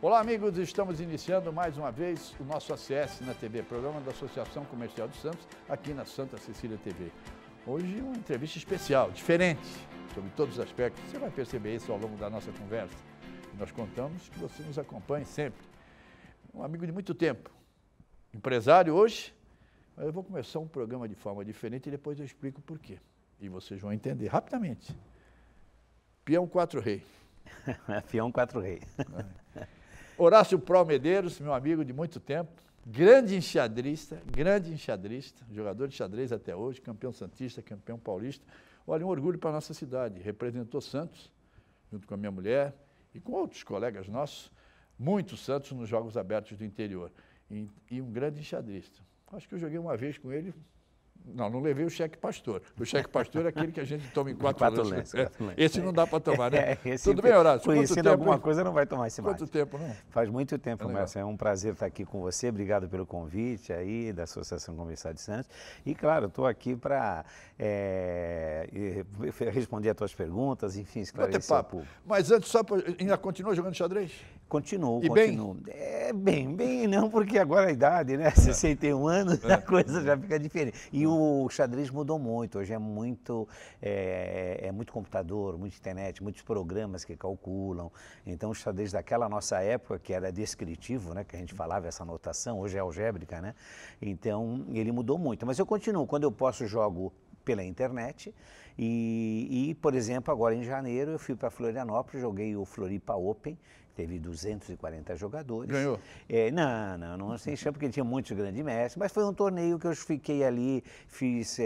Olá, amigos, estamos iniciando mais uma vez o nosso ACS na TV, programa da Associação Comercial de Santos, aqui na Santa Cecília TV. Hoje uma entrevista especial, diferente, sobre todos os aspectos. Você vai perceber isso ao longo da nossa conversa. Nós contamos que você nos acompanhe sempre. Um amigo de muito tempo, empresário hoje, mas eu vou começar um programa de forma diferente e depois eu explico por quê. E vocês vão entender rapidamente. Peão 4 Rei. Peão 4 Rei. Horácio Pró Medeiros, meu amigo de muito tempo, grande enxadrista, jogador de xadrez até hoje, campeão santista, campeão paulista. Olha, um orgulho para a nossa cidade. Representou Santos, junto com a minha mulher e com outros colegas nossos, muitos Santos nos Jogos Abertos do interior. E um grande enxadrista. Acho que eu joguei uma vez com ele. Não levei o cheque pastor. O cheque pastor é aquele que a gente toma em 4 lances. Esse não dá para tomar, né? Tudo bem, Horácio? Conhecendo alguma coisa não vai tomar esse mate. Quanto tempo, não? Faz muito tempo, Márcio. É um prazer estar aqui com você. Obrigado pelo convite aí da Associação Comercial de Santos. E, claro, estou aqui para responder as tuas perguntas, enfim, esclarecer o público. Mas antes, ainda continua jogando xadrez? Continuo. Bem? Bem não, porque agora a idade, né? 61 anos, a coisa já fica diferente. E o xadrez mudou muito, hoje é muito computador, muita internet, muitos programas que calculam. Então o xadrez daquela nossa época, que era descritivo, né? Que a gente falava essa notação, hoje é algébrica, né? Então ele mudou muito. Mas eu continuo, quando eu posso jogo pela internet e, por exemplo, agora em janeiro eu fui para Florianópolis, joguei o Floripa Open, teve 240 jogadores. Ganhou? Não sem chance, porque tinha muitos grandes mestres, mas foi um torneio que eu fiquei ali, fiz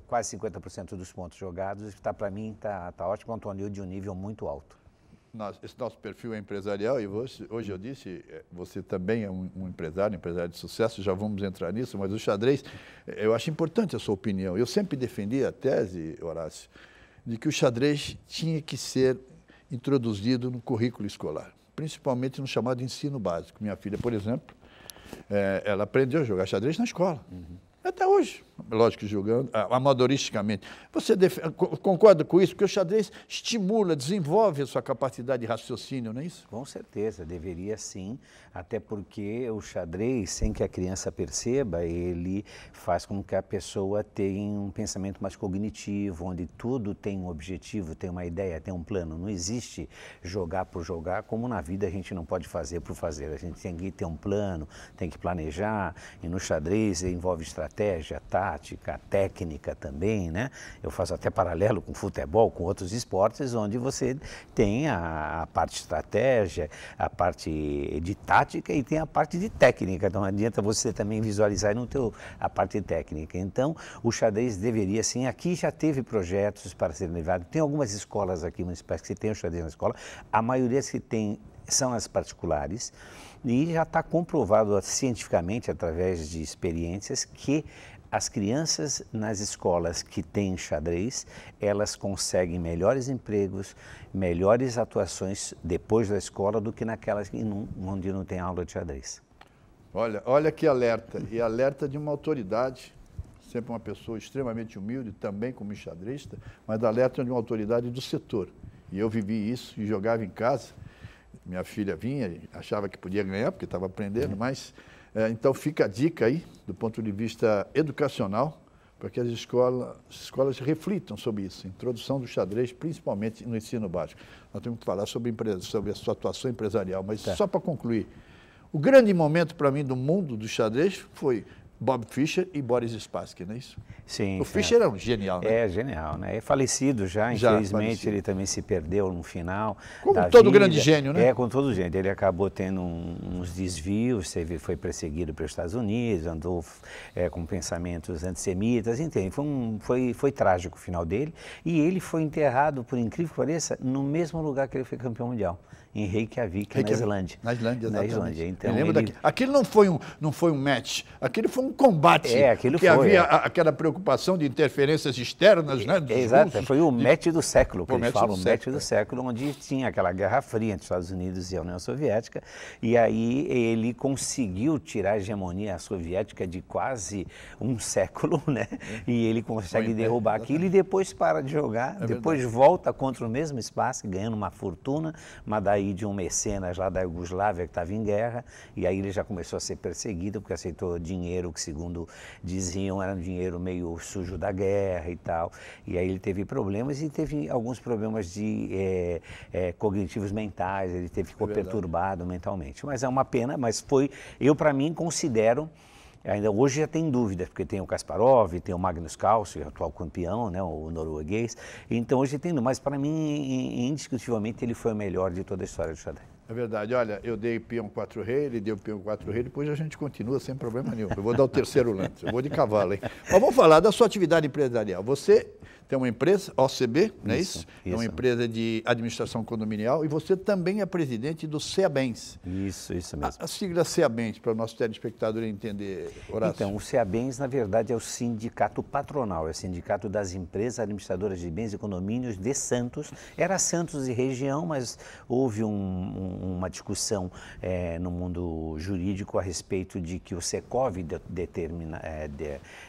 quase 50% dos pontos jogados, para mim está ótimo, é um torneio de um nível muito alto. Esse nosso perfil é empresarial e hoje eu disse, você também é um empresário de sucesso, já vamos entrar nisso, mas o xadrez, eu acho importante a sua opinião. Eu sempre defendi a tese, Horácio, de que o xadrez tinha que ser introduzido no currículo escolar, principalmente no chamado ensino básico. Minha filha, por exemplo, ela aprendeu a jogar xadrez na escola. Até hoje, lógico, jogando amadoristicamente. Você concorda com isso? Porque o xadrez estimula, desenvolve a sua capacidade de raciocínio, não é isso? Com certeza, deveria sim, até porque o xadrez, sem que a criança perceba, ele faz com que a pessoa tenha um pensamento mais cognitivo, onde tudo tem um objetivo, tem uma ideia, tem um plano. Não existe jogar por jogar, como na vida a gente não pode fazer por fazer. A gente tem que ter um plano, tem que planejar, e no xadrez envolve estratégia, tática, técnica também, né? Eu faço até paralelo com futebol, com outros esportes, onde você tem a parte de estratégia, a parte de tática e tem a parte de técnica. Então, não adianta você também visualizar a parte técnica. Então, o xadrez deveria, sim, aqui já teve projetos para serem levados. Tem algumas escolas aqui municipais que tem o xadrez na escola, a maioria que tem são as particulares, e já está comprovado cientificamente, através de experiências, que as crianças nas escolas que têm xadrez, elas conseguem melhores empregos, melhores atuações depois da escola do que naquelas onde não tem aula de xadrez. Olha que alerta, e alerta de uma autoridade, sempre uma pessoa extremamente humilde, também como xadrista, mas alerta de uma autoridade do setor. E eu vivi isso e jogava em casa. Minha filha vinha e achava que podia ganhar, porque estava aprendendo, mas... então fica a dica aí, do ponto de vista educacional, para que as escolas reflitam sobre isso, introdução do xadrez, principalmente no ensino básico. Nós temos que falar sobre a sua atuação empresarial, mas só para concluir, o grande momento para mim do mundo do xadrez foi Bob Fischer e Boris Spassky, não é isso? Sim. O Fischer é um genial, né? É genial, né? É falecido já, infelizmente ele também se perdeu no final. Como todo grande gênio, né? Como todo gênio. Ele acabou tendo uns desvios, foi perseguido pelos Estados Unidos, andou com pensamentos antissemitas, entende? Foi trágico o final dele. E ele foi enterrado, por incrível que pareça, no mesmo lugar que ele foi campeão mundial, em Reykjavik, na Islândia. Na Islândia, exatamente. Então, Aquilo não foi um match, aquele foi um um combate. Aquilo que foi, havia aquela preocupação de interferências externas, né? Exato, russos, foi o match do século, que eles falam, o match do século, século, onde tinha aquela Guerra Fria entre os Estados Unidos e a União Soviética, e aí ele conseguiu tirar a hegemonia soviética de quase um século, né? E ele consegue derrubar aquilo e depois para de jogar, depois volta contra o mesmo espaço, ganhando uma fortuna, mas daí de um mecenas lá da Iugoslávia que estava em guerra, e aí ele já começou a ser perseguido porque aceitou dinheiro que, segundo diziam, era um dinheiro meio sujo da guerra e tal, e aí ele teve problemas e teve alguns problemas de cognitivos mentais, ele ficou perturbado mentalmente, mas é uma pena, mas eu para mim considero. Ainda hoje já tem dúvidas, porque tem o Kasparov, tem o Magnus Carlsen, o atual campeão, né, o norueguês. Então hoje tem, mas para mim, indiscutivelmente, ele foi o melhor de toda a história do xadrez. É verdade. Olha, eu dei peão 4-rei, ele deu peão 4-rei, depois a gente continua sem problema nenhum. Eu vou dar o terceiro lance, eu vou de cavalo, hein? Mas vamos falar da sua atividade empresarial. Você tem uma empresa, OCB, não é isso? É uma empresa de administração condominial e você também é presidente do CEABENS. Isso mesmo. A sigla CEABENS, para o nosso telespectador entender, Horácio. Então, o CEABENS, na verdade, é o sindicato patronal, é o sindicato das empresas administradoras de bens e condomínios de Santos. Era Santos e região, mas houve uma discussão no mundo jurídico a respeito de que o Secov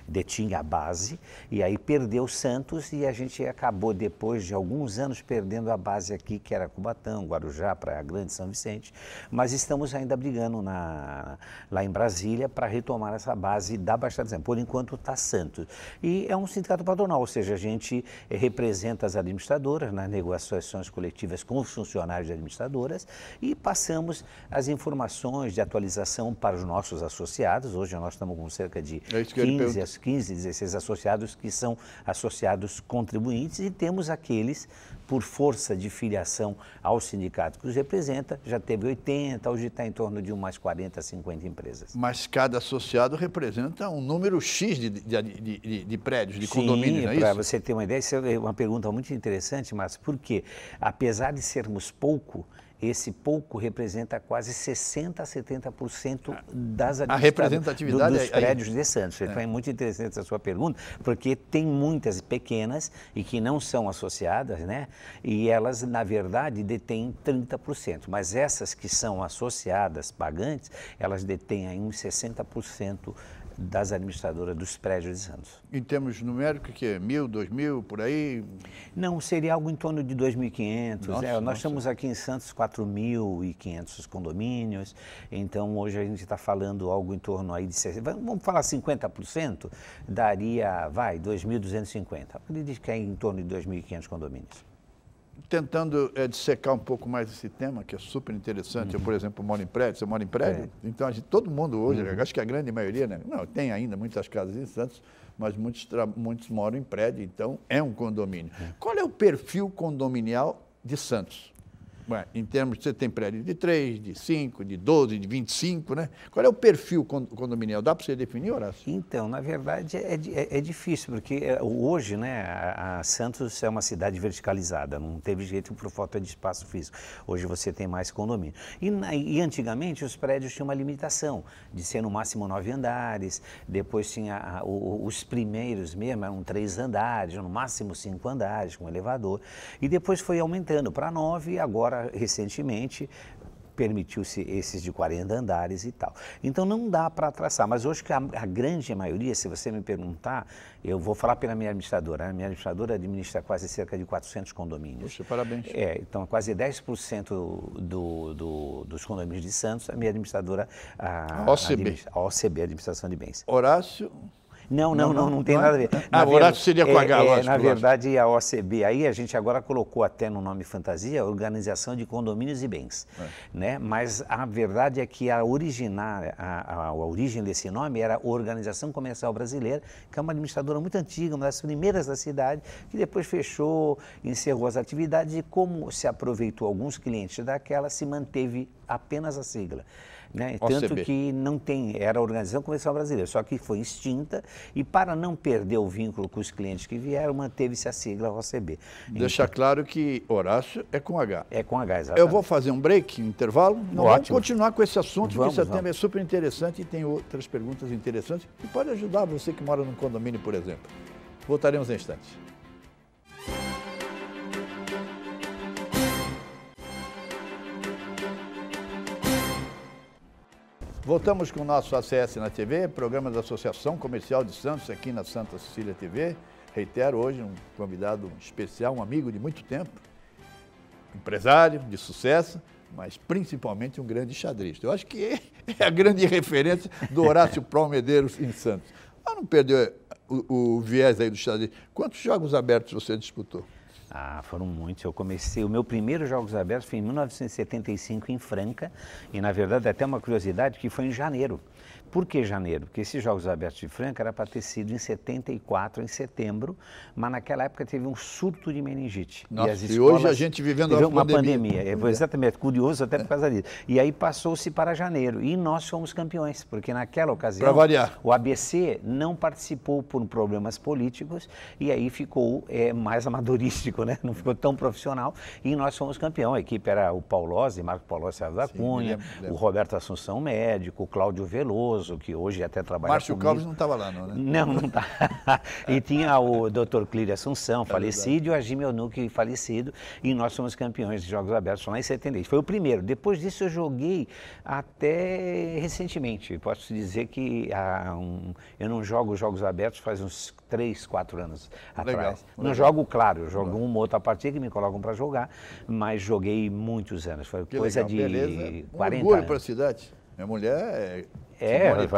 detinha a base, e aí perdeu Santos e a gente acabou, depois de alguns anos, perdendo a base aqui, que era Cubatão, Guarujá, Praia Grande, São Vicente, mas estamos ainda brigando lá em Brasília para retomar essa base da Baixada Santista. Por enquanto está Santos. E é um sindicato patronal, ou seja, a gente representa as administradoras nas negociações coletivas com os funcionários de administradoras e passamos as informações de atualização para os nossos associados. Hoje nós estamos com cerca de 15, 16 associados que são associados contribuintes e temos aqueles por força de filiação ao sindicato que os representa, já teve 80, hoje está em torno de umas 40, 50 empresas. Mas cada associado representa um número X de prédios, de condomínios, não é isso? Para você ter uma ideia, isso é uma pergunta muito interessante, mas por quê? Apesar de sermos pouco, esse pouco representa quase 60% a 70% das representatividade dos prédios de Santos. Então é muito interessante essa sua pergunta, porque tem muitas pequenas e que não são associadas, né? E elas, na verdade, detêm 30%. Mas essas que são associadas, pagantes, elas detêm aí uns 60% das administradoras dos prédios de Santos. Em termos numéricos, que é 1.000, 2.000, por aí? Não, seria algo em torno de 2.500. Nós estamos aqui em Santos 4.500 condomínios, então hoje a gente está falando algo em torno aí de... Vamos falar 50%, daria, 2.250. Acredito que é em torno de 2.500 condomínios. Tentando dissecar um pouco mais esse tema, que é super interessante. Eu, por exemplo, moro em prédio, você mora em prédio? Então, todo mundo hoje, acho que a grande maioria, né? Não, tem ainda muitas casas em Santos, mas muitos moram em prédio, então é um condomínio. Qual é o perfil condominial de Santos? Em termos, você tem prédio de 3, de 5, de 12, de 25, né? Qual é o perfil condominial? Dá para você definir, Horácio? Então, na verdade, é difícil, porque hoje, né, a Santos é uma cidade verticalizada, não teve jeito por falta de espaço físico. Hoje você tem mais condomínio. E antigamente os prédios tinham uma limitação de ser no máximo 9 andares, depois tinha os primeiros mesmo, eram 3 andares, no máximo 5 andares, com elevador, e depois foi aumentando para 9 e agora recentemente permitiu-se esses de 40 andares e tal. Então não dá para traçar, mas hoje que a grande maioria, se você me perguntar, eu vou falar pela minha administradora. A minha administradora administra quase cerca de 400 condomínios. Poxa, parabéns. Então quase 10% dos condomínios de Santos, a minha administradora... A OCB, Administração de Bens. Horácio... Não tem nada a ver. O Horácio seria com H, lógico. Na verdade, a OCB, aí a gente agora colocou até no nome fantasia, Organização de Condomínios e Bens. Né? Mas a verdade é que a origem desse nome era a Organização Comercial Brasileira, que é uma administradora muito antiga, uma das primeiras da cidade, que depois fechou, encerrou as atividades e como se aproveitou alguns clientes daquela, se manteve apenas a sigla. né? Tanto que não tem, era a Organização Comercial Brasileira, só que foi extinta e para não perder o vínculo com os clientes que vieram, manteve-se a sigla OCB. Deixar claro que Horácio é com H. É com H, exatamente. Eu vou fazer um break, um intervalo. Vamos continuar com esse assunto, porque esse tema é super interessante e tem outras perguntas interessantes que pode ajudar você que mora num condomínio, por exemplo. Voltaremos em instantes. Voltamos com o nosso ACS na TV, programa da Associação Comercial de Santos, aqui na Santa Cecília TV. Reitero, hoje um convidado especial, um amigo de muito tempo, empresário de sucesso, mas principalmente um grande xadrista. Eu acho que é a grande referência do Horácio Pró Medeiros em Santos. Para não perder o viés aí do xadrez, quantos jogos abertos você disputou? Ah, foram muitos. Eu comecei, o meu primeiro Jogos Abertos foi em 1975 em Franca e, na verdade, até uma curiosidade que foi em janeiro. Por que janeiro? Porque esses Jogos Abertos de Franca era para ter sido em 74, em setembro, mas naquela época teve um surto de meningite. Nossa, e hoje a gente vivendo uma pandemia. Exatamente, curioso até por causa disso. E aí passou-se para janeiro e nós fomos campeões, porque naquela ocasião para variar, o ABC não participou por problemas políticos e aí ficou mais amadorístico, né? Não ficou tão profissional e nós fomos campeão. A equipe era o Paulozzi, Marco Paulozzi César da Cunha, o Roberto Assunção médico, o Cláudio Veloso, que hoje até trabalha Márcio comigo. Calves não estava lá, não, né? Não está. E tinha o Dr. Clírio Assunção, falecido, e o Agimio Nucchi, falecido, e nós somos campeões de Jogos Abertos lá em 76. Foi o primeiro. Depois disso eu joguei até recentemente. Posso dizer que eu não jogo Jogos Abertos faz uns 3, 4 anos atrás. Não jogo, claro, eu jogo uma outra partida que me colocam para jogar, mas joguei muitos anos. Foi coisa de 40 anos. Orgulho para a cidade. Minha mulher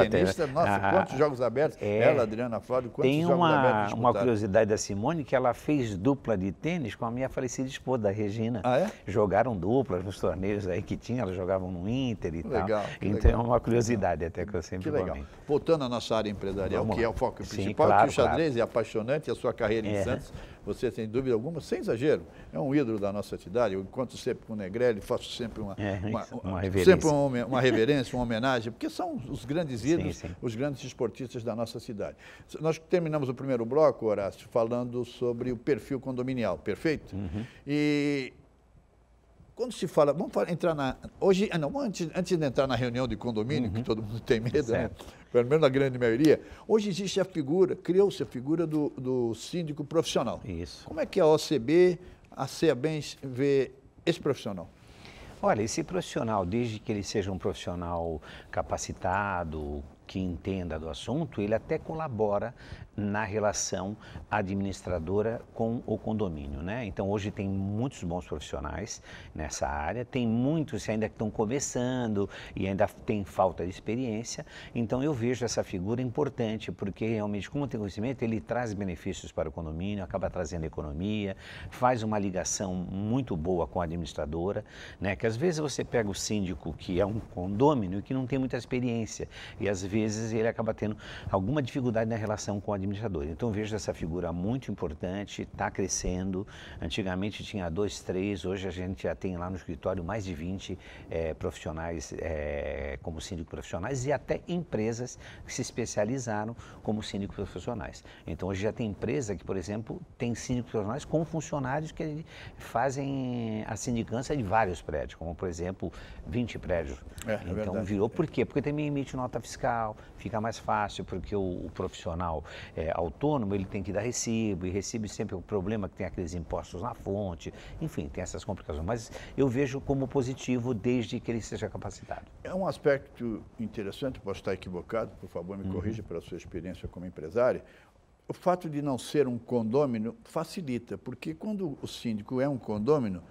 tenista, nossa, quantos Jogos Abertos? Ela, Adriana Flávio, quantos Jogos Abertos? Tem uma curiosidade da Simone, que ela fez dupla de tênis com a minha falecida esposa, a Regina. Ah, é? Jogaram duplas nos torneios aí que tinha, elas jogavam no Inter e legal, tal. Então é uma curiosidade até que eu sempre comento. Voltando à nossa área empresarial, que é o foco principal, claro, que o xadrez é apaixonante, a sua carreira em Santos, você, sem dúvida alguma, sem exagero, é um ídolo da nossa cidade. Eu encontro sempre com o Negrelli, faço sempre uma reverência, uma homenagem, porque são os grandes ídolos, os grandes esportistas da nossa cidade. Nós terminamos o primeiro bloco, Horácio, falando sobre o perfil condominial, perfeito? E quando se fala, entrar na... Hoje, antes de entrar na reunião de condomínio, que todo mundo tem medo, né? Pelo menos na grande maioria, hoje existe a figura, criou-se a figura do síndico profissional. Isso. Como é que a OCB, a CEABENS, vê esse profissional? Olha, esse profissional, desde que ele seja um profissional capacitado, que entenda do assunto, ele até colabora na relação administradora com o condomínio, né? Então, hoje tem muitos bons profissionais nessa área, tem muitos que ainda estão começando e ainda tem falta de experiência, então eu vejo essa figura importante, porque realmente, como tem conhecimento, ele traz benefícios para o condomínio, acaba trazendo economia, faz uma ligação muito boa com a administradora, né? Que às vezes você pega o síndico que é um condômino e que não tem muita experiência, e às vezes ele acaba tendo alguma dificuldade na relação com a administrador. Então, eu vejo essa figura muito importante, está crescendo. Antigamente tinha 2, 3, hoje a gente já tem lá no escritório mais de 20 profissionais como síndicos profissionais e até empresas que se especializaram como síndicos profissionais. Então, hoje já tem empresa que, por exemplo, tem síndicos profissionais com funcionários que fazem a sindicância de vários prédios, como, por exemplo, 20 prédios. Então, virou. Por quê? Porque também emite nota fiscal, fica mais fácil, porque o profissional autônomo, ele tem que dar recibo, e recibo sempre é um problema que tem aqueles impostos na fonte, enfim, tem essas complicações, mas eu vejo como positivo desde que ele seja capacitado. É um aspecto interessante, posso estar equivocado, por favor me corrija pela sua experiência como empresária, o fato de não ser um condômino facilita, porque quando o síndico é um condômino,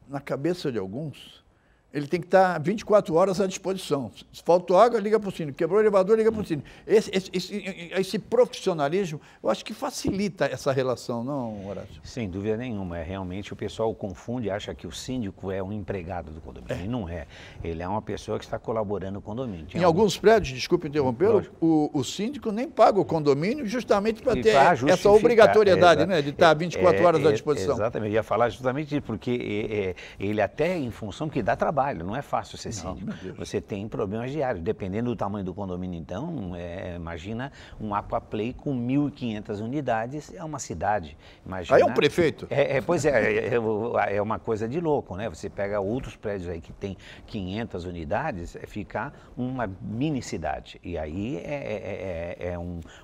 na cabeça de alguns, ele tem que estar 24 horas à disposição. Se faltou água, liga para o síndico. Quebrou o elevador, liga para o síndico. Esse profissionalismo, eu acho que facilita essa relação, não, Horácio? Sem dúvida nenhuma. Realmente o pessoal confunde, acha que o síndico é um empregado do condomínio. E não é. Ele é uma pessoa que está colaborando no condomínio. Em alguns prédios, desculpe interrompê-lo, o síndico nem paga o condomínio justamente para ter essa obrigatoriedade, né, de estar 24 horas à disposição. Exatamente. Eu ia falar justamente isso, porque ele até em função que dá trabalho. trabalho, não é fácil ser síndico. Você tem problemas diários, dependendo do tamanho do condomínio, então, imagina um Aquaplay com 1.500 unidades, é uma cidade. Imagina, aí é um prefeito. Pois é uma coisa de louco, né? Você pega outros prédios aí que tem 500 unidades, fica uma mini cidade. E aí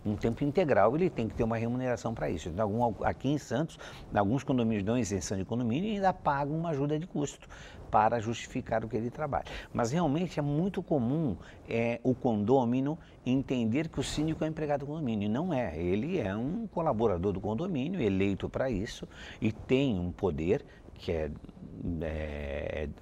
um tempo integral, ele tem que ter uma remuneração para isso. Então, aqui em Santos, alguns condomínios dão isenção de condomínio e ainda pagam uma ajuda de custo para justificar o que ele trabalha. Mas realmente é muito comum o condômino entender que o síndico é empregado do condomínio. Não é. Ele é um colaborador do condomínio, eleito para isso, e tem um poder que é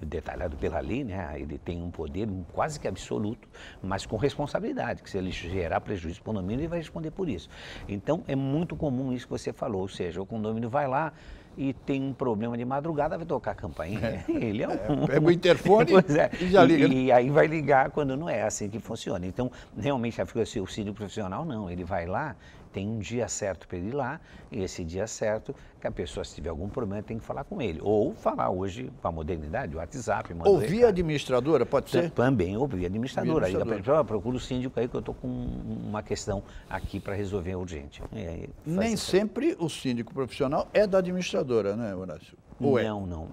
detalhado pela lei, né? Ele tem um poder quase que absoluto, mas com responsabilidade, que se ele gerar prejuízo para o condomínio, ele vai responder por isso. Então, é muito comum isso que você falou, ou seja, o condomínio vai lá e tem um problema de madrugada, vai tocar a campainha. Ele pega o interfone e já liga. E aí vai ligar quando não é assim que funciona. Então, realmente, o síndico profissional não, ele vai lá, tem um dia certo para ele ir lá, e esse dia certo, que a pessoa, se tiver algum problema, tem que falar com ele. Ou falar hoje, com a modernidade, o WhatsApp. Ouvir a administradora, pode ser? Também ouvir a administradora. Aí a pessoa procura o síndico aí que eu estou com uma questão aqui para resolver urgente. Nem sempre o síndico profissional é da administradora, né, Horácio?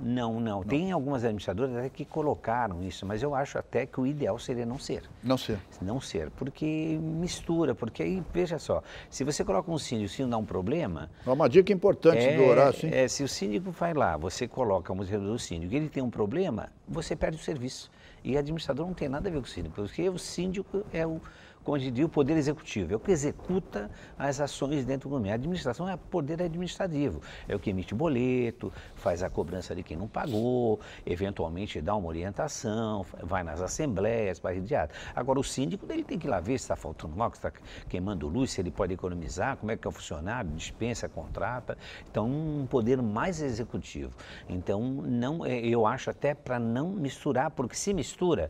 Não. Tem algumas administradoras até que colocaram isso, mas eu acho até que o ideal seria não ser. Não ser, porque mistura, porque aí, veja só, se você coloca um síndico, o síndico dá um problema... É uma dica importante do Horácio, hein? Se o síndico vai lá, você coloca o moderador do síndico, ele tem um problema, você perde o serviço. E a administradora não tem nada a ver com o síndico, porque o síndico é como a gente diz, o poder executivo, é o que executa as ações dentro do condomínio. A administração é o poder administrativo, é o que emite boleto, faz a cobrança de quem não pagou, eventualmente dá uma orientação, vai nas assembleias para reediar. Agora, o síndico ele tem que ir lá ver se está faltando água, se está queimando luz, se ele pode economizar, como é que é o funcionário, dispensa, contrata. Então, um poder mais executivo. Então, eu acho até para não misturar, porque se mistura,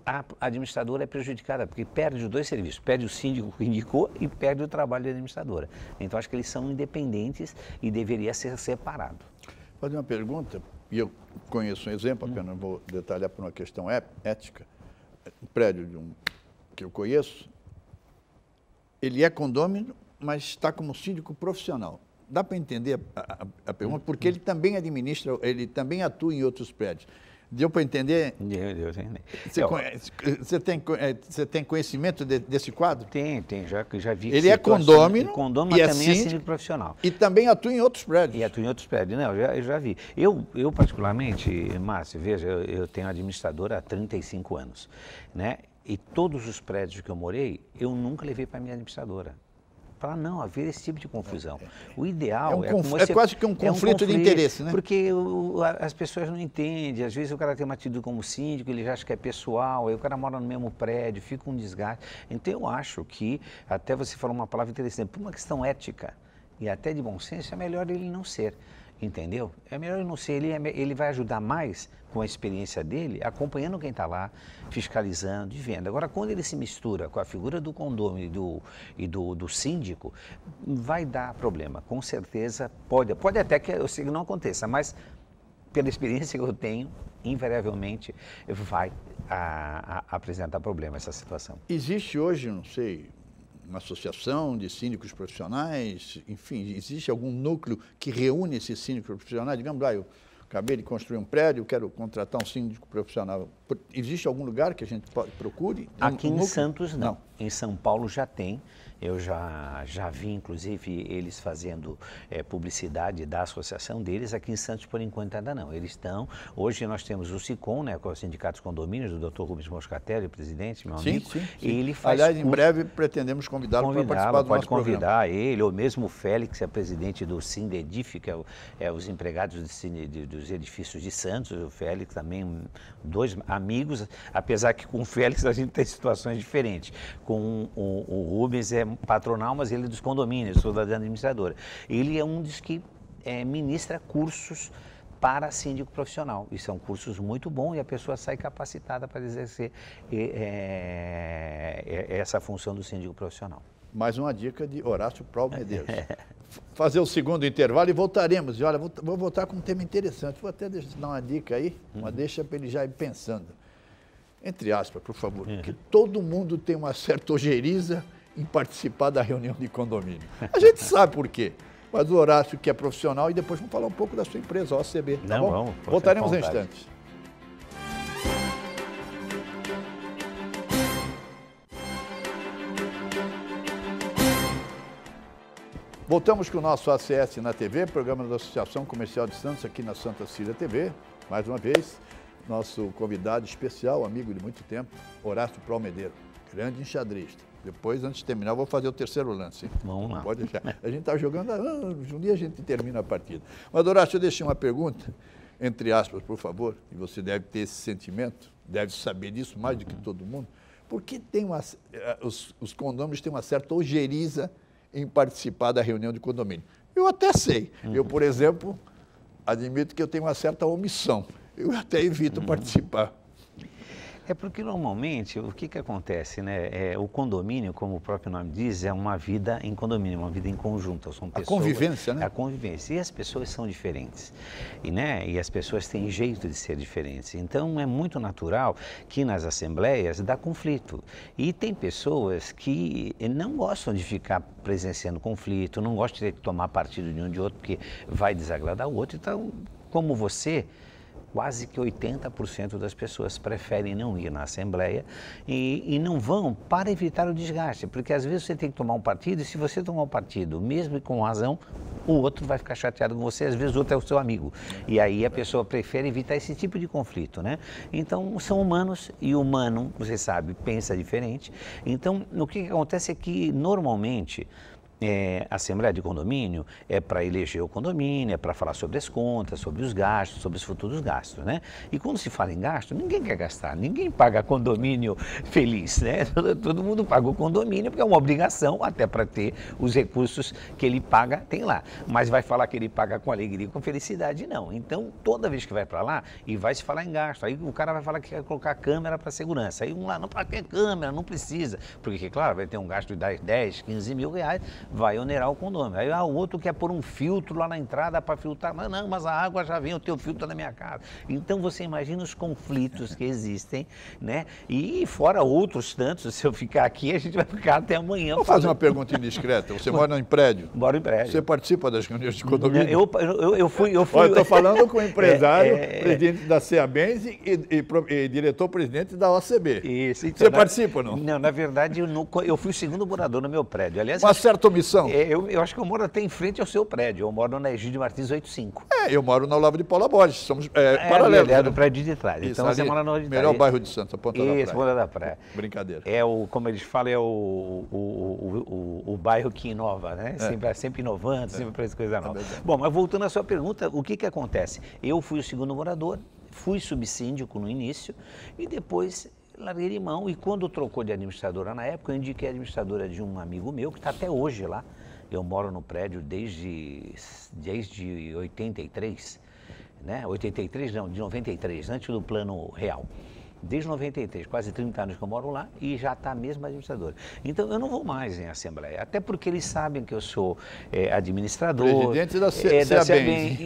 a administradora é prejudicada, porque perde os dois serviços, perde o síndico que indicou e perde o trabalho da administradora. Então, acho que eles são independentes e deveria ser separado. Vou fazer uma pergunta, e eu conheço um exemplo, apenas vou detalhar por uma questão ética. Um prédio que eu conheço, ele é condômino, mas está como síndico profissional. Dá para entender a pergunta? Porque ele também administra, ele também atua em outros prédios. Deu para entender? Deu, entendi. Você tem conhecimento desse quadro? Tem, já vi. Ele é condômino, mas também é síndico profissional. E também atua em outros prédios. E atua em outros prédios, não, eu já vi. Eu particularmente, Márcio, veja, eu tenho administradora há 35 anos, né? E todos os prédios que eu morei, eu nunca levei para a minha administradora. Para não haver esse tipo de confusão. O ideal é quase que um conflito de interesse, né? Porque as pessoas não entendem. Às vezes o cara tem uma atitude como síndico, ele já acha que é pessoal, aí o cara mora no mesmo prédio, fica um desgaste. Então eu acho que, até você falou uma palavra interessante, por uma questão ética e até de bom senso, é melhor ele não ser. Entendeu? É melhor ele não ser, ele vai ajudar mais com a experiência dele, acompanhando quem está lá, fiscalizando e vendo. Agora, quando ele se mistura com a figura do condômino e do síndico, vai dar problema. Com certeza, pode até que eu sei que não aconteça, mas pela experiência que eu tenho, invariavelmente vai apresentar problema essa situação. Existe hoje, não sei, uma associação de síndicos profissionais, enfim, existe algum núcleo que reúne esses síndicos profissionais? Digamos lá, eu acabei de construir um prédio, quero contratar um síndico profissional. Existe algum lugar que a gente procure? Aqui em Santos, não. Em São Paulo já tem. Eu já vi, inclusive, eles fazendo publicidade da associação deles. Aqui em Santos, por enquanto, ainda não. Eles estão... Hoje nós temos o SICOM, né, com o Sindicato dos Condomínios, do Dr. Rubens Moscatelli, presidente, meu amigo. Sim. Ele faz Aliás, em breve pretendemos convidá-lo para participar do nosso programa. Pode convidar ele, ou mesmo o Félix, é presidente do Sindedif, que é os empregados dos edifícios de Santos. O Félix também, dois amigos, apesar que com o Félix a gente tem situações diferentes. Com o Rubens é patronal, mas ele é dos condomínios, sou da administradora. Ele é um dos que ministra cursos para síndico profissional. E são cursos muito bons e a pessoa sai capacitada para exercer essa função do síndico profissional. Mais uma dica de Horácio Prau Medeiros. fazer o segundo intervalo e voltaremos. E olha, vou voltar com um tema interessante. Vou até dar uma dica aí, uma deixa para ele já ir pensando. Entre aspas, por favor, porque todo mundo tem uma certa ojeriza em participar da reunião de condomínio. A gente sabe por quê. Mas o Horácio, que é profissional, e depois vamos falar um pouco da sua empresa, a OCB. Tá bom? Vamos. Voltaremos em instantes. Voltamos com o nosso ACS na TV, programa da Associação Comercial de Santos, aqui na Santa Cília TV. Mais uma vez, nosso convidado especial, amigo de muito tempo, Horácio Promedeiro, grande enxadrista. Depois, antes de terminar, eu vou fazer o terceiro lance. Hein? Vamos lá. Pode deixar. A gente está jogando há anos, um dia a gente termina a partida. Mas, Horácio, eu deixei uma pergunta, entre aspas, por favor, e você deve ter esse sentimento, deve saber disso mais do que todo mundo. Por que os condôminos têm uma certa ojeriza em participar da reunião de condomínio? Eu até sei. Eu, por exemplo, admito que eu tenho uma certa omissão. Eu até evito participar. É porque normalmente o que acontece, né? O condomínio, como o próprio nome diz, é uma vida em condomínio, uma vida em conjunto. São pessoas, a convivência, né? A convivência. E as pessoas são diferentes. E as pessoas têm jeito de ser diferentes. Então é muito natural que nas assembleias dá conflito. E tem pessoas que não gostam de ficar presenciando conflito, não gostam de tomar partido de um de outro, porque vai desagradar o outro. Então, como você, quase que 80% das pessoas preferem não ir na Assembleia e não vão para evitar o desgaste, porque às vezes você tem que tomar um partido e se você tomar um partido, mesmo com razão, o outro vai ficar chateado com você, às vezes o outro é o seu amigo. E aí a pessoa prefere evitar esse tipo de conflito, né? Então, são humanos e o humano, você sabe, pensa diferente. Então, o que acontece é que, normalmente, a Assembleia de Condomínio é para eleger o condomínio, é para falar sobre as contas, sobre os gastos, sobre os futuros gastos, né? E quando se fala em gasto, ninguém quer gastar, ninguém paga condomínio feliz, né? Todo mundo paga o condomínio porque é uma obrigação, até para ter os recursos que ele paga, tem lá. Mas vai falar que ele paga com alegria e com felicidade, não. Então, toda vez que vai para lá, e vai se falar em gasto, aí o cara vai falar que quer colocar câmera para segurança. Aí um lá, não, para que câmera? Não precisa. Porque, claro, vai ter um gasto de 10, 15 mil reais, vai onerar o condomínio. Aí o outro quer pôr um filtro lá na entrada para filtrar, mas não, mas a água já vem, o teu filtro na minha casa. Então você imagina os conflitos que existem, né? E fora outros tantos, se eu ficar aqui, a gente vai ficar até amanhã. Vou fazer uma pergunta indiscreta. Você mora em prédio? Moro em prédio. Você participa das reuniões de condomínio? Eu fui. Olha, estou falando com o empresário, presidente da CEABENS e diretor-presidente da OCB. Isso. Então, você participa ou não? Não, na verdade, eu fui o segundo morador no meu prédio. Aliás, uma certa omissão. Eu acho que eu moro até em frente ao seu prédio. Eu moro na Egídio Martins 85. Eu moro na Olavo de Paula Borges. Somos paralelos. É do prédio de trás. Isso, então você mora no de trás. Melhor bairro de Santos, a Ponta da Praia. Isso, Ponta da Praia. Brincadeira. Como eles falam, é o bairro que inova, né? Sempre inovando, sempre para coisa nova. Bom, mas voltando à sua pergunta, o que acontece? Eu fui o segundo morador, fui subsíndico no início e depois larguei de mão. E quando trocou de administradora na época, eu indiquei a administradora de um amigo meu, que está até hoje lá. Eu moro no prédio desde 83, né? 83 não, de 93, antes do plano real. Desde 93, quase 30 anos que eu moro lá e já está a mesma administradora. Então, eu não vou mais em assembleia, até porque eles sabem que eu sou administrador. Presidente da CEABENS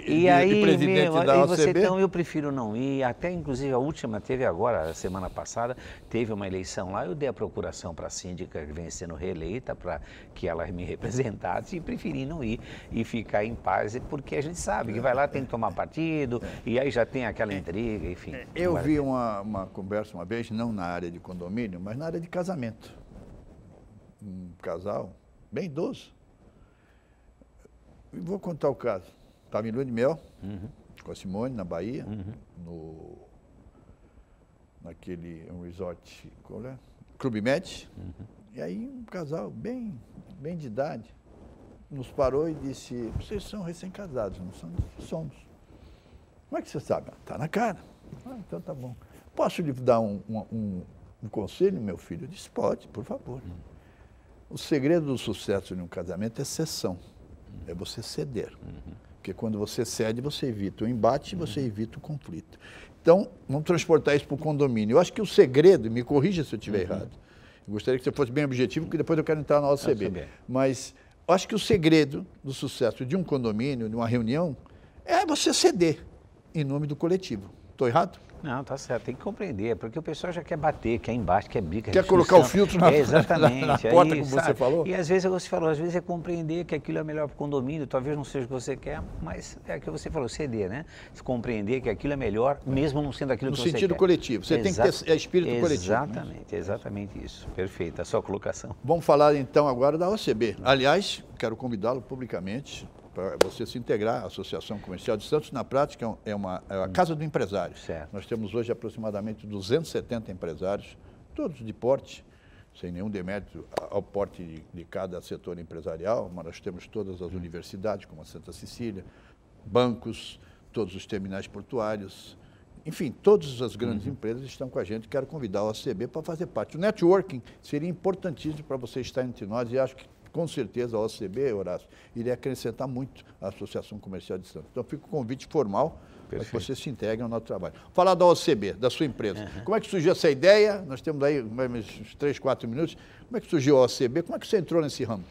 e aí, presidente da OCB. Então, eu prefiro não ir. Até, inclusive, a última teve agora, a semana passada, teve uma eleição lá, eu dei a procuração para a síndica que vem sendo reeleita, para que ela me representasse, e preferi não ir e ficar em paz, porque a gente sabe que vai lá, tem que tomar partido, e aí já tem aquela intriga, enfim. Eu vi uma conversa uma vez, não na área de condomínio, mas na área de casamento. Um casal bem idoso. E vou contar o caso. Estava em lua de mel, com a Simone, na Bahia, naquele resort, qual é? Clube Med. E aí um casal bem de idade nos parou e disse, vocês são recém-casados, não são? Somos. Como é que você sabe? Está na cara. Então tá bom. Posso lhe dar um conselho, meu filho? Eu disse, pode, por favor. O segredo do sucesso de um casamento é cessão. É você ceder. Porque quando você cede, você evita o embate e você evita o conflito. Então, vamos transportar isso para o condomínio. Eu acho que o segredo, me corrija se eu estiver errado, eu gostaria que você fosse bem objetivo, porque depois eu quero entrar na OCB. Mas acho que o segredo do sucesso de um condomínio, de uma reunião, é você ceder em nome do coletivo. Estou errado? Não, tá certo, tem que compreender, porque o pessoal já quer bater, quer embaixo, quer briga, quer colocar o filtro na, exatamente, na porta, aí, como sabe? você falou. E às vezes, você falou, às vezes é compreender que aquilo é melhor para o condomínio, talvez não seja o que você quer, mas é o que você falou, ceder, né? Se compreender que aquilo é melhor, mesmo não sendo aquilo que você quer. No sentido coletivo, você tem que ter espírito coletivo. Exatamente, né? Exatamente isso, perfeito, a sua colocação. Vamos falar então agora da OCB. Aliás, quero convidá-lo publicamente para você se integrar à Associação Comercial de Santos. Na prática, é a Casa do Empresário. Certo. Nós temos hoje aproximadamente 270 empresários, todos de porte, sem nenhum demérito ao porte de cada setor empresarial, mas nós temos todas as universidades, como a Santa Cecília, bancos, todos os terminais portuários, enfim, todas as grandes empresas estão com a gente. Quero convidar a OCB para fazer parte. O networking seria importantíssimo para você estar entre nós e acho que com certeza a OCB, Horácio, iria acrescentar muito à Associação Comercial de Santos. Então fica o convite formal para que você se integre ao nosso trabalho. Falar da OCB, da sua empresa. Como é que surgiu essa ideia? Nós temos aí uns 3, 4 minutos. Como é que surgiu a OCB? Como é que você entrou nesse ramo?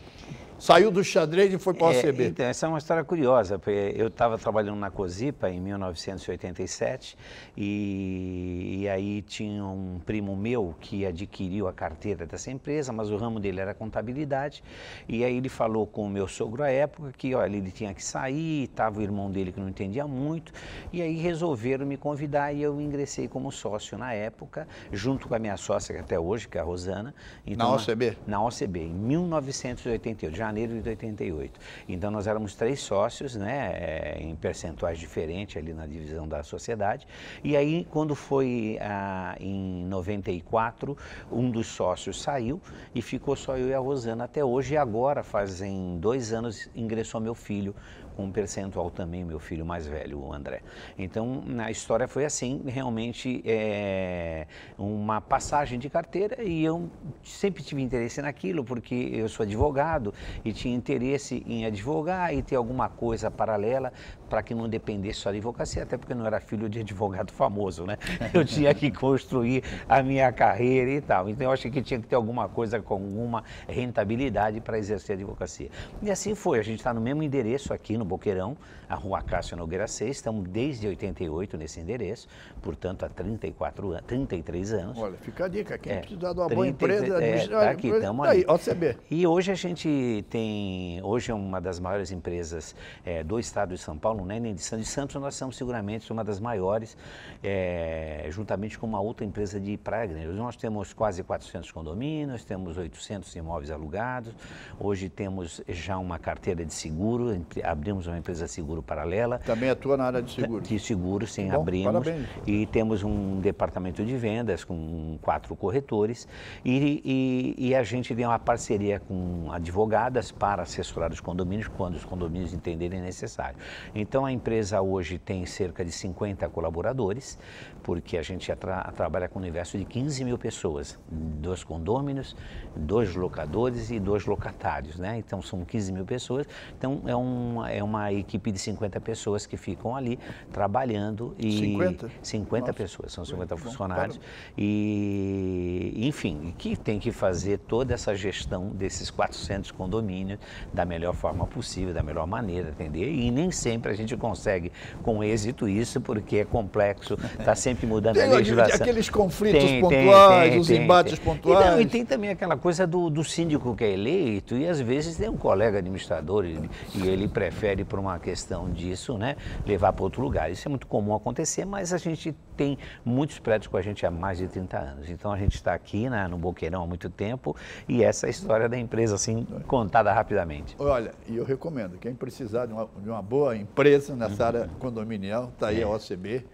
Saiu do xadrez e foi para a OCB. Então, essa é uma história curiosa, porque eu estava trabalhando na Cosipa em 1987 e aí tinha um primo meu que adquiriu a carteira dessa empresa, mas o ramo dele era contabilidade, e aí ele falou com o meu sogro à época que, olha, ele tinha que sair, estava o irmão dele que não entendia muito, e aí resolveram me convidar e eu ingressei como sócio na época, junto com a minha sócia, que até hoje, que é a Rosana. Então, na OCB? Na OCB, em 1988, janeiro de 88. Então nós éramos 3 sócios, né, em percentuais diferentes ali na divisão da sociedade. E aí quando foi em 94, um dos sócios saiu e ficou só eu e a Rosana até hoje. E agora, fazem 2 anos, ingressou meu filho com um percentual também, meu filho mais velho, o André. Então, a história foi assim, realmente uma passagem de carteira e eu sempre tive interesse naquilo, porque eu sou advogado e tinha interesse em advogar e ter alguma coisa paralela para que não dependesse só da advocacia, até porque eu não era filho de advogado famoso, né? Eu tinha que construir a minha carreira e tal. Então, eu achei que tinha que ter alguma coisa com alguma rentabilidade para exercer a advocacia. E assim foi, a gente está no mesmo endereço aqui no Boqueirão, a Rua Cássio Nogueira 6, estamos desde 88 nesse endereço, portanto há 33 anos. Olha, fica a dica, quem precisar de uma boa empresa, tá aqui, estamos aí. OCB. E hoje a gente hoje é uma das maiores empresas do estado de São Paulo, né, nem de Santos, nós somos seguramente uma das maiores, juntamente com uma outra empresa de Praia Grande. Hoje nós temos quase 400 condomínios, temos 800 imóveis alugados, hoje temos já uma carteira de seguro, abrimos uma empresa de seguro paralela. Também atua na área de seguro? De seguro, sim, bom, abrimos. Parabéns. E temos um departamento de vendas com 4 corretores e a gente tem uma parceria com advogadas para assessorar os condomínios quando os condomínios entenderem necessário. Então a empresa hoje tem cerca de 50 colaboradores, porque a gente trabalha com um universo de 15 mil pessoas, 2 condôminos, 2 locadores e 2 locatários, né? Então são 15 mil pessoas, então é uma equipe de 50 pessoas que ficam ali trabalhando. 50 pessoas, são 50 funcionários, e enfim, que tem que fazer toda essa gestão desses 400 condomínios da melhor forma possível, da melhor maneira, entender? E nem sempre a gente consegue com êxito isso, porque é complexo, está sempre mudando a legislação. Aqueles conflitos pontuais, os embates pontuais. E tem também aquela coisa do síndico que é eleito, e às vezes tem um colega administrador e ele prefere, por uma questão disso, né, levar para outro lugar. Isso é muito comum acontecer, mas a gente tem muitos prédios com a gente há mais de 30 anos. Então a gente está aqui, né, no Boqueirão há muito tempo, e essa é a história da empresa, assim, contada rapidamente. Olha, e eu recomendo, quem precisar de uma boa empresa nessa área condominial, está aí a OCB.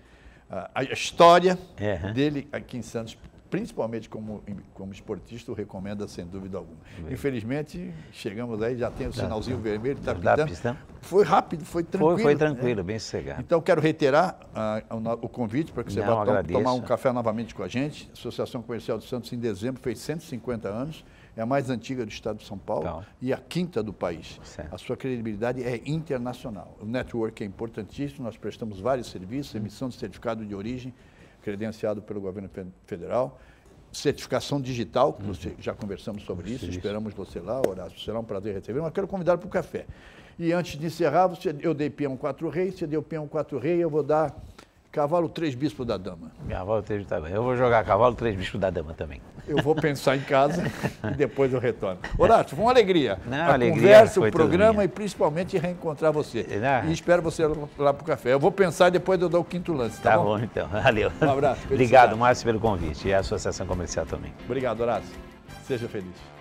A história dele aqui em Santos, principalmente como esportista, o recomenda sem dúvida alguma. Infelizmente, chegamos aí, já tem o sinalzinho vermelho, está pitando. Foi rápido, foi tranquilo. Foi tranquilo, bem sossegado. Então, quero reiterar o convite para que você vá tomar um café novamente com a gente. A Associação Comercial de Santos, em dezembro, fez 150 anos. É a mais antiga do estado de São Paulo e a 5ª do país. Certo. A sua credibilidade é internacional. O network é importantíssimo, nós prestamos vários serviços, emissão de certificado de origem, credenciado pelo governo federal, certificação digital, que você, já conversamos sobre isso, esperamos você lá, Horácio, será um prazer receber, mas quero convidar para o café. E antes de encerrar, eu dei peão 4 reis, você deu peão 4 reis, eu vou dar cavalo 3 bispo da dama. Cavalo 3 bispo da dama. Eu vou jogar cavalo 3 bispo da dama também. Eu vou pensar em casa e depois eu retorno. Horácio, foi uma alegria. Não, a conversa, o programa e principalmente reencontrar você. Não. E espero você lá para o café. Eu vou pensar e depois eu dou o 5º lance, tá bom? Tá bom, então. Valeu. Um abraço. Obrigado, Márcio, pelo convite. E a Associação Comercial também. Obrigado, Horácio. Seja feliz.